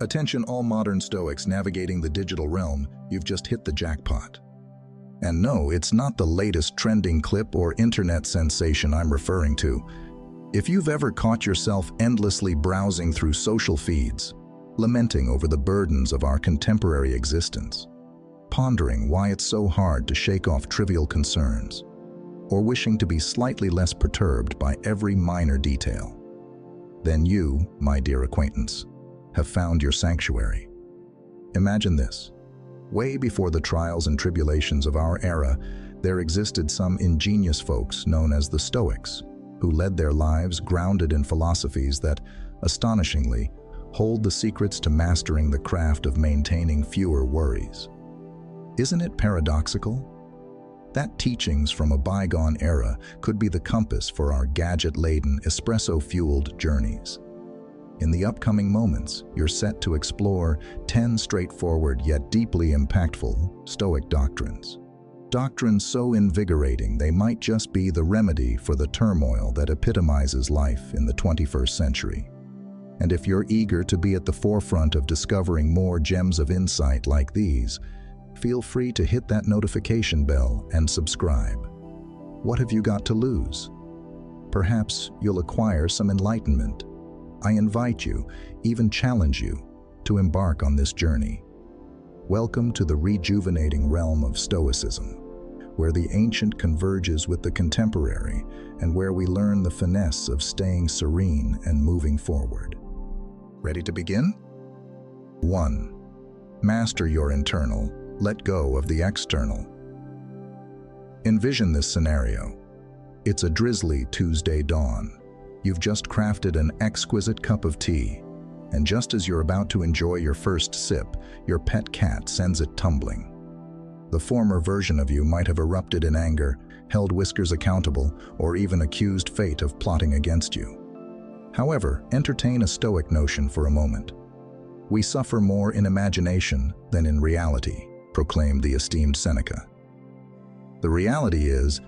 Attention all modern Stoics navigating the digital realm, you've just hit the jackpot. And no, it's not the latest trending clip or internet sensation I'm referring to. If you've ever caught yourself endlessly browsing through social feeds, lamenting over the burdens of our contemporary existence, pondering why it's so hard to shake off trivial concerns, or wishing to be slightly less perturbed by every minor detail, then you, my dear acquaintance, have found your sanctuary. Imagine this. Way before the trials and tribulations of our era, there existed some ingenious folks known as the Stoics, who led their lives grounded in philosophies that, astonishingly, hold the secrets to mastering the craft of maintaining fewer worries. Isn't it paradoxical? That teachings from a bygone era could be the compass for our gadget-laden, espresso-fueled journeys. In the upcoming moments, you're set to explore 10 straightforward yet deeply impactful Stoic doctrines. Doctrines so invigorating they might just be the remedy for the turmoil that epitomizes life in the 21st century. And if you're eager to be at the forefront of discovering more gems of insight like these, feel free to hit that notification bell and subscribe. What have you got to lose? Perhaps you'll acquire some enlightenment. I invite you, even challenge you, to embark on this journey. Welcome to the rejuvenating realm of Stoicism, where the ancient converges with the contemporary and where we learn the finesse of staying serene and moving forward. Ready to begin? 1. Master your internal. Let go of the external. Envision this scenario. It's a drizzly Tuesday dawn. You've just crafted an exquisite cup of tea, and just as you're about to enjoy your first sip, your pet cat sends it tumbling. The former version of you might have erupted in anger, held Whiskers accountable, or even accused fate of plotting against you. However, entertain a Stoic notion for a moment. We suffer more in imagination than in reality, proclaimed the esteemed Seneca. The reality is,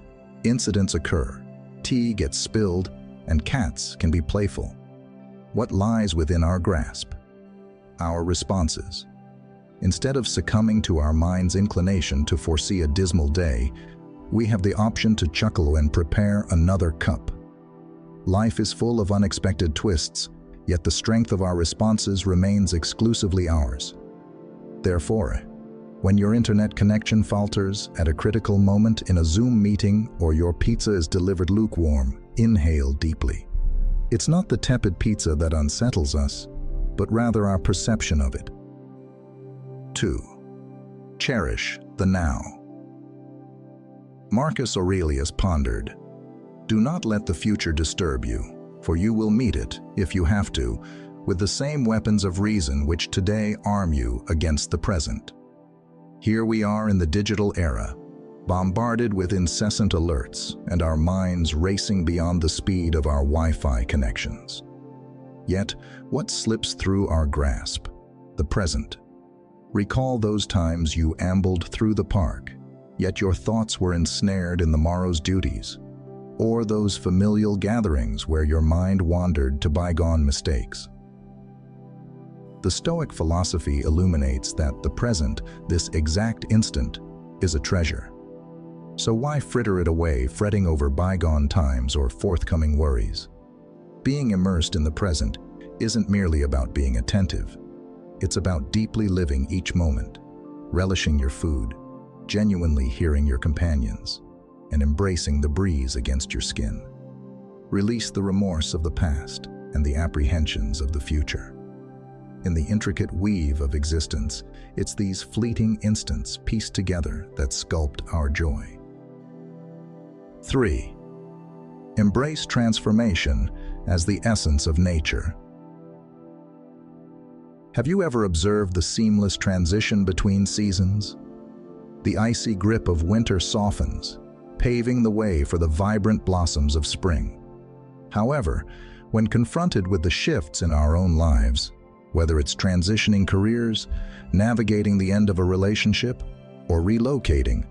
incidents occur, tea gets spilled, and cats can be playful. What lies within our grasp? Our responses. Instead of succumbing to our mind's inclination to foresee a dismal day, we have the option to chuckle and prepare another cup. Life is full of unexpected twists, yet the strength of our responses remains exclusively ours. Therefore, when your internet connection falters at a critical moment in a Zoom meeting or your pizza is delivered lukewarm, inhale deeply. It's not the tepid pizza that unsettles us, but rather our perception of it. 2. Cherish the now. Marcus Aurelius pondered, "Do not let the future disturb you, for you will meet it, if you have to, with the same weapons of reason which today arm you against the present." Here we are in the digital era, bombarded with incessant alerts and our minds racing beyond the speed of our Wi-Fi connections. Yet, what slips through our grasp? The present. Recall those times you ambled through the park, yet your thoughts were ensnared in the morrow's duties, or those familial gatherings where your mind wandered to bygone mistakes. The Stoic philosophy illuminates that the present, this exact instant, is a treasure. So why fritter it away fretting over bygone times or forthcoming worries? Being immersed in the present isn't merely about being attentive. It's about deeply living each moment, relishing your food, genuinely hearing your companions, and embracing the breeze against your skin. Release the remorse of the past and the apprehensions of the future. In the intricate weave of existence, it's these fleeting instants pieced together that sculpt our joy. 3. Embrace transformation as the essence of nature. Have you ever observed the seamless transition between seasons? The icy grip of winter softens, paving the way for the vibrant blossoms of spring. However, when confronted with the shifts in our own lives, whether it's transitioning careers, navigating the end of a relationship, or relocating,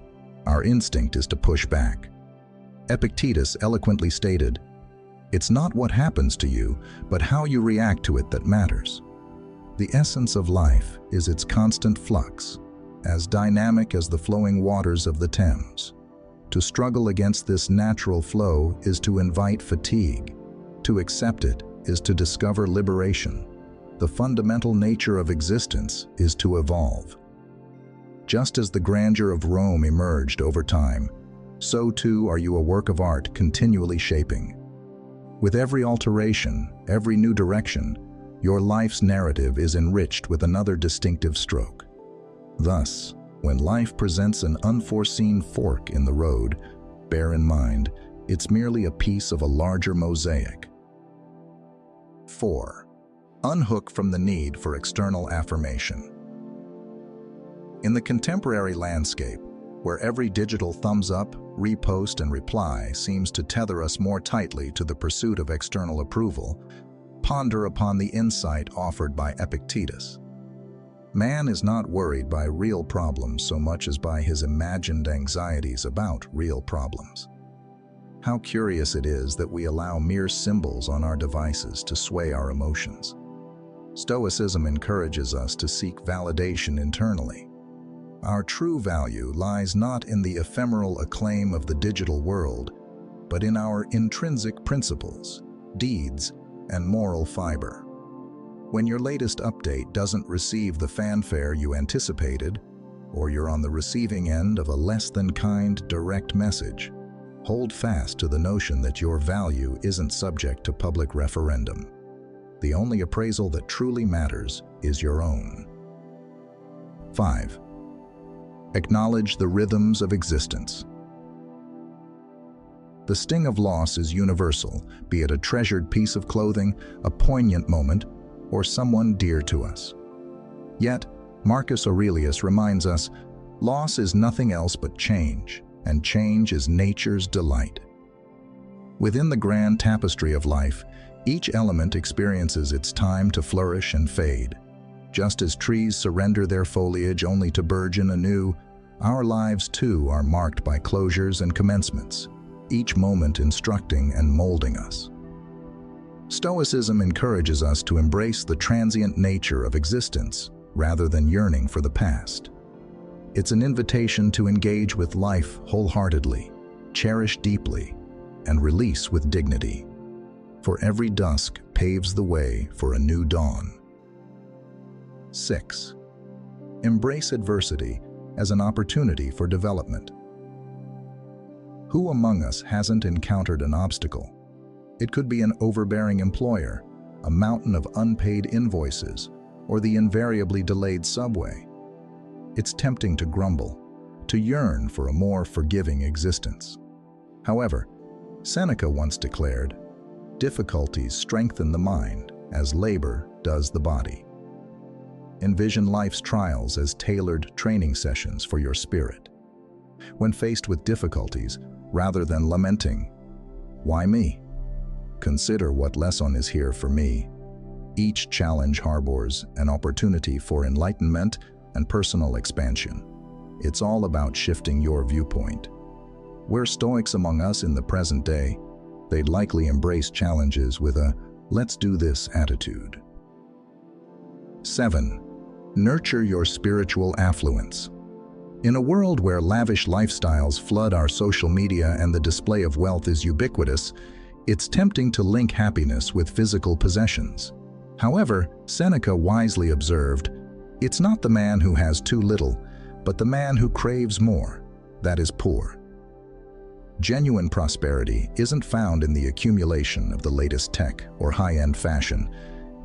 our instinct is to push back. Epictetus eloquently stated, "It's not what happens to you, but how you react to it that matters." The essence of life is its constant flux, as dynamic as the flowing waters of the Thames. To struggle against this natural flow is to invite fatigue. To accept it is to discover liberation. The fundamental nature of existence is to evolve. Just as the grandeur of Rome emerged over time, so too are you a work of art continually shaping. With every alteration, every new direction, your life's narrative is enriched with another distinctive stroke. Thus, when life presents an unforeseen fork in the road, bear in mind, it's merely a piece of a larger mosaic. 4. Unhook from the need for external affirmation. In the contemporary landscape, where every digital thumbs up, repost, and reply seems to tether us more tightly to the pursuit of external approval, ponder upon the insight offered by Epictetus. Man is not worried by real problems so much as by his imagined anxieties about real problems. How curious it is that we allow mere symbols on our devices to sway our emotions. Stoicism encourages us to seek validation internally. Our true value lies not in the ephemeral acclaim of the digital world, but in our intrinsic principles, deeds, and moral fiber. When your latest update doesn't receive the fanfare you anticipated, or you're on the receiving end of a less than kind direct message, hold fast to the notion that your value isn't subject to public referendum. The only appraisal that truly matters is your own. 5. Acknowledge the rhythms of existence. The sting of loss is universal, be it a treasured piece of clothing, a poignant moment, or someone dear to us. Yet, Marcus Aurelius reminds us, loss is nothing else but change, and change is nature's delight. Within the grand tapestry of life, each element experiences its time to flourish and fade. Just as trees surrender their foliage only to burgeon anew, our lives too are marked by closures and commencements, each moment instructing and molding us. Stoicism encourages us to embrace the transient nature of existence rather than yearning for the past. It's an invitation to engage with life wholeheartedly, cherish deeply, and release with dignity. For every dusk paves the way for a new dawn. 6. Embrace adversity as an opportunity for development. Who among us hasn't encountered an obstacle? It could be an overbearing employer, a mountain of unpaid invoices, or the invariably delayed subway. It's tempting to grumble, to yearn for a more forgiving existence. However, Seneca once declared, "Difficulties strengthen the mind as labor does the body." Envision life's trials as tailored training sessions for your spirit. When faced with difficulties, rather than lamenting, "Why me?" consider what lesson is here for me. Each challenge harbors an opportunity for enlightenment and personal expansion. It's all about shifting your viewpoint. We're Stoics among us in the present day. They'd likely embrace challenges with a "let's do this" attitude. 7. Nurture your spiritual affluence. In a world where lavish lifestyles flood our social media and the display of wealth is ubiquitous, it's tempting to link happiness with physical possessions. However, Seneca wisely observed, "It's not the man who has too little, but the man who craves more, that is poor." Genuine prosperity isn't found in the accumulation of the latest tech or high-end fashion.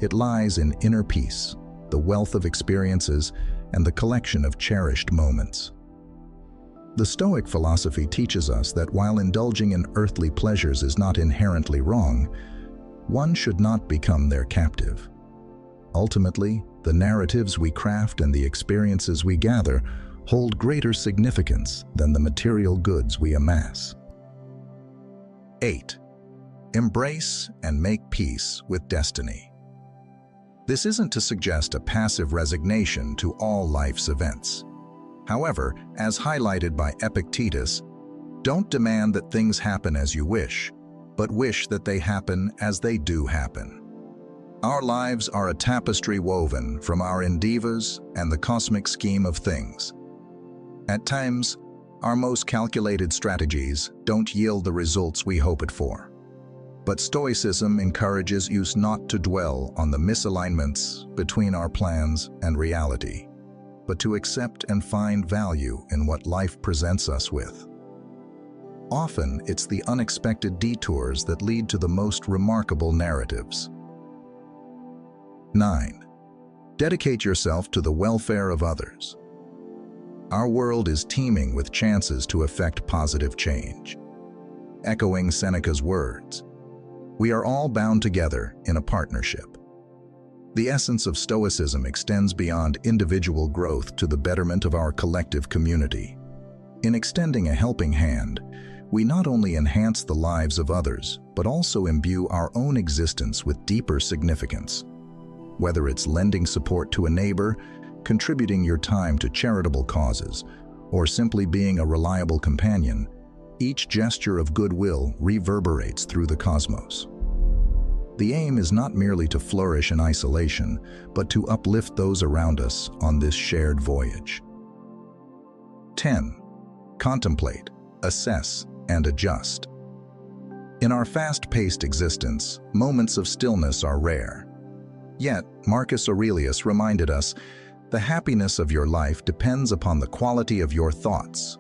It lies in inner peace, the wealth of experiences, and the collection of cherished moments. The Stoic philosophy teaches us that while indulging in earthly pleasures is not inherently wrong, one should not become their captive. Ultimately, the narratives we craft and the experiences we gather hold greater significance than the material goods we amass. 8. Embrace and make peace with destiny. This isn't to suggest a passive resignation to all life's events. However, as highlighted by Epictetus, don't demand that things happen as you wish, but wish that they happen as they do happen. Our lives are a tapestry woven from our endeavors and the cosmic scheme of things. At times, our most calculated strategies don't yield the results we hoped for. But Stoicism encourages us not to dwell on the misalignments between our plans and reality, but to accept and find value in what life presents us with. Often, it's the unexpected detours that lead to the most remarkable narratives. 9. Dedicate yourself to the welfare of others. Our world is teeming with chances to effect positive change. Echoing Seneca's words, we are all bound together in a partnership. The essence of Stoicism extends beyond individual growth to the betterment of our collective community. In extending a helping hand, we not only enhance the lives of others, but also imbue our own existence with deeper significance. Whether it's lending support to a neighbor, contributing your time to charitable causes, or simply being a reliable companion, each gesture of goodwill reverberates through the cosmos. The aim is not merely to flourish in isolation, but to uplift those around us on this shared voyage. 10. Contemplate, assess, and adjust. In our fast-paced existence, moments of stillness are rare. Yet, Marcus Aurelius reminded us, the happiness of your life depends upon the quality of your thoughts.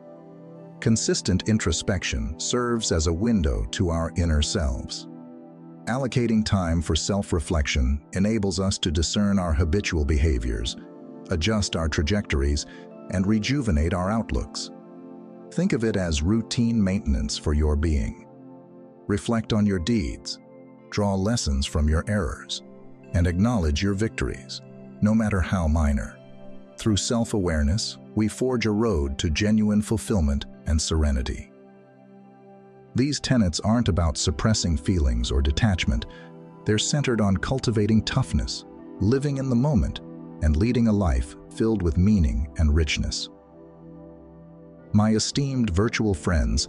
Consistent introspection serves as a window to our inner selves. Allocating time for self-reflection enables us to discern our habitual behaviors, adjust our trajectories, and rejuvenate our outlooks. Think of it as routine maintenance for your being. Reflect on your deeds, draw lessons from your errors, and acknowledge your victories, no matter how minor. Through self-awareness, we forge a road to genuine fulfillment and serenity. These tenets aren't about suppressing feelings or detachment. They're centered on cultivating toughness, living in the moment, and leading a life filled with meaning and richness. My esteemed virtual friends,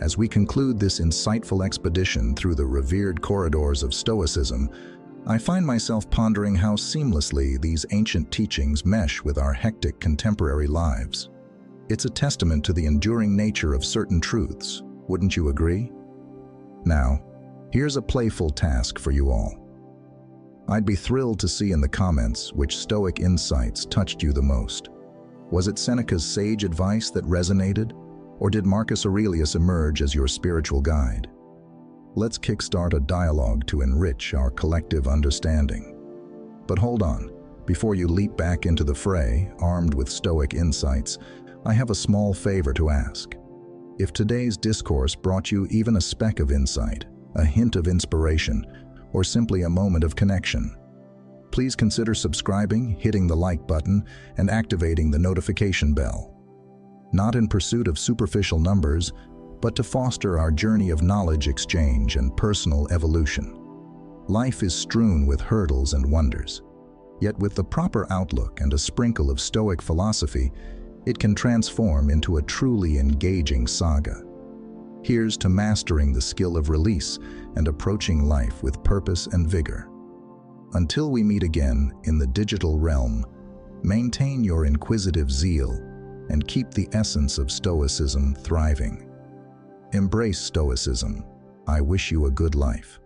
as we conclude this insightful expedition through the revered corridors of Stoicism, I find myself pondering how seamlessly these ancient teachings mesh with our hectic contemporary lives. It's a testament to the enduring nature of certain truths, wouldn't you agree? Now, here's a playful task for you all. I'd be thrilled to see in the comments which Stoic insights touched you the most. Was it Seneca's sage advice that resonated, or did Marcus Aurelius emerge as your spiritual guide? Let's kickstart a dialogue to enrich our collective understanding. But hold on, before you leap back into the fray, armed with Stoic insights, I have a small favor to ask. If today's discourse brought you even a speck of insight, a hint of inspiration, or simply a moment of connection, please consider subscribing, hitting the like button, and activating the notification bell. Not in pursuit of superficial numbers, but to foster our journey of knowledge exchange and personal evolution. Life is strewn with hurdles and wonders, yet with the proper outlook and a sprinkle of Stoic philosophy, it can transform into a truly engaging saga. Here's to mastering the skill of release and approaching life with purpose and vigor. Until we meet again in the digital realm, maintain your inquisitive zeal and keep the essence of Stoicism thriving. Embrace Stoicism. I wish you a good life.